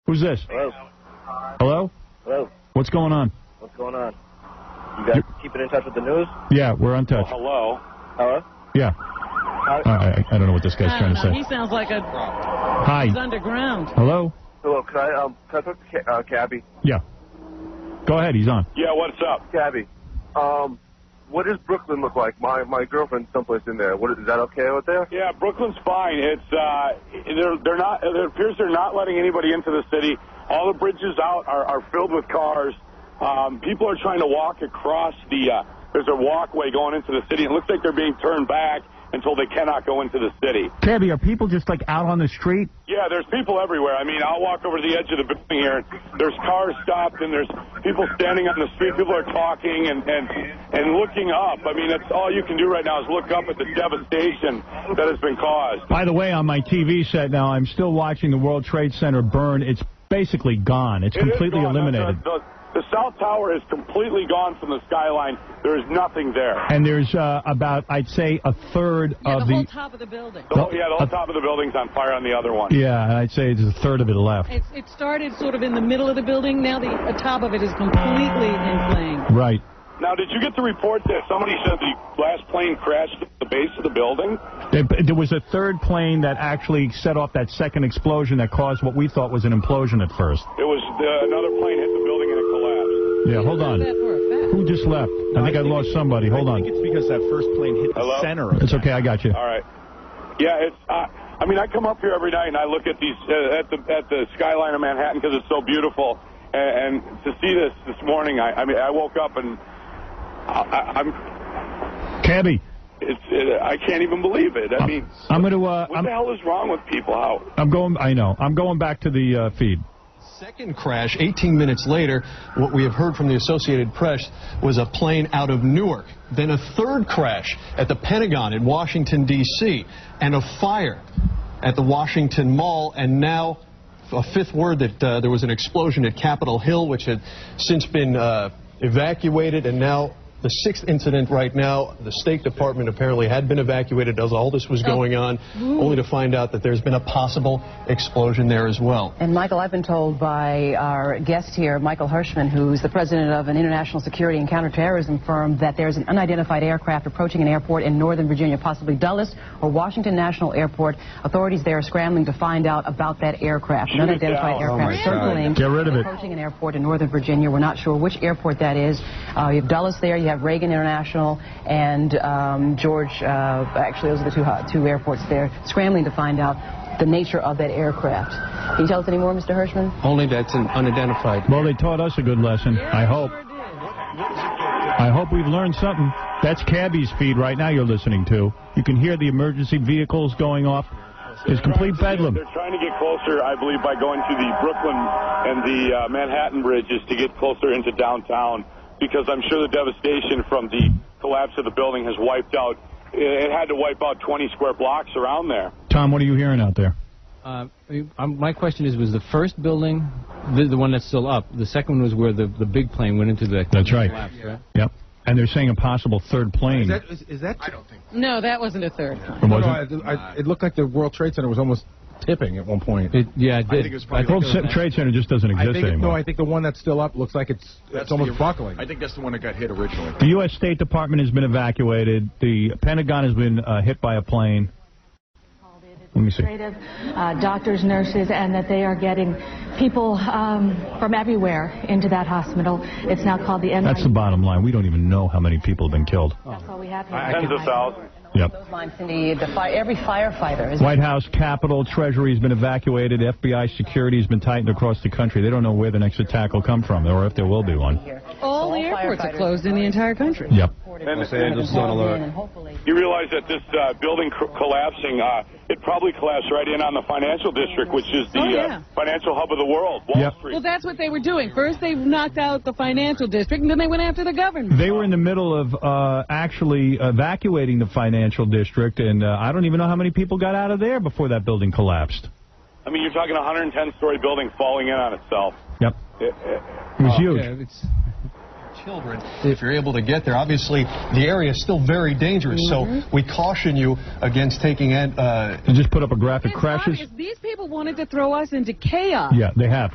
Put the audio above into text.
Who's this? Hello. Hello? Hello. What's going on? What's going on? You guys keeping in touch with the news? Yeah, we're on touch. Hello. Hello? Yeah. I don't know what this guy's trying to say. He sounds like a... Hi. He's underground. Hello? Hello, can I talk to Cabby? Yeah. Go ahead, he's on. Yeah, what's up? Cabby, what does Brooklyn look like? My girlfriend's someplace in there. Is that okay out there? Yeah, Brooklyn's fine. It's they're not. It appears they're not letting anybody into the city. All the bridges out are filled with cars. People are trying to walk across the. There's a walkway going into the city. It looks like they're being turned back until they cannot go into the city. Cabby, are people just like out on the street? Yeah, there's people everywhere. I mean, I'll walk over to the edge of the building here, and there's cars stopped, and there's people standing on the street. People are talking and looking up. I mean, that's all you can do right now is look up at the devastation that has been caused. By the way, on my TV set now, I'm still watching the World Trade Center burn. It's basically gone. It's completely eliminated. The South Tower is completely gone from the skyline. There is nothing there. And there's about, I'd say, a third of the whole top of the building. The whole top of the building's on fire on the other one. Yeah, and I'd say there's a third of it left. It started sort of in the middle of the building. Now the top of it is completely in flames. Right. Now, did you get the report that somebody said the last plane crashed at the base of the building? There was a third plane that actually set off that second explosion that caused what we thought was an implosion at first. It was another plane hit the building and it collapsed. Yeah, hold on. Who just left? I think I lost somebody. Hold on. I think it's because that first plane hit the center of It's okay, I got you. All right. Yeah, it's. I mean, I come up here every night and I look at these at the skyline of Manhattan because it's so beautiful. And to see this morning, I mean, I woke up and I'm. Cabby. I can't even believe it. I mean, I'm going to. What the hell is wrong with people? How? I know. I'm going back to the feed. Second crash, 18 minutes later, what we have heard from the Associated Press was a plane out of Newark. Then a third crash at the Pentagon in Washington, D.C., and a fire at the Washington Mall, and now a fifth word that there was an explosion at Capitol Hill, which had since been evacuated, and now the sixth incident right now. The State Department apparently had been evacuated as all this was going on, only to find out that there's been a possible explosion there as well. And, Michael, I've been told by our guest here, Michael Hirschman, who's the president of an international security and counterterrorism firm, that there's an unidentified aircraft approaching an airport in Northern Virginia, possibly Dulles or Washington National Airport. Authorities there are scrambling to find out about that aircraft. An unidentified aircraft circling, Get rid of it. approaching an airport in Northern Virginia. We're not sure which airport that is. You have Dulles there. You have Reagan International and George. Actually, those are the two airports there, scrambling to find out the nature of that aircraft. Can you tell us any more, Mr. Hirschman? Only that's an unidentified. Well, they taught us a good lesson. I hope. I hope we've learned something. That's Cabby's feed right now you're listening to. You can hear the emergency vehicles going off. It's complete bedlam. They're trying to get closer, I believe, by going to the Brooklyn and the Manhattan bridges to get closer into downtown, because I'm sure the devastation from the collapse of the building has wiped out. It had to wipe out 20 square blocks around there. Tom, what are you hearing out there? My question is, was the first building the one that's still up? The second one was where the big plane went into the That's right. collapse, right? Yep. And they're saying a possible third plane. Is that? I don't think so. No, that wasn't a third plane. It looked like the World Trade Center was almost tipping at one point. It did. I think it was probably the World Trade Center just doesn't exist anymore. No, I think the one that's still up looks like it's almost buckling. I think that's the one that got hit originally. The U.S. State Department has been evacuated. The Pentagon has been hit by a plane. Let me see. Doctors, nurses, and that they are getting people from everywhere into that hospital. It's now called the That's the bottom line. We don't even know how many people have been killed. That's all we have here. Tens of thousands. Yep. Those lines, Cindy, every firefighter is... White House, Capitol, Treasury has been evacuated. FBI security has been tightened across the country. They don't know where the next attack will come from, or if there will be one. All the airports are closed in the entire country. Yep. Los Angeles is on alert. You realize that this building collapsing, it probably collapsed right in on the financial district, which is the financial hub of the world, Wall Street. Well, that's what they were doing. First, they knocked out the financial district, and then they went after the government. They were in the middle of actually evacuating the financial district, and I don't even know how many people got out of there before that building collapsed. I mean, you're talking a 110-story building falling in on itself. Yep. It was huge. Yeah, children, if you're able to get there. Obviously, the area is still very dangerous, so we caution you against taking... You just put up a graphic crashes. These people wanted to throw us into chaos. Yeah, they have.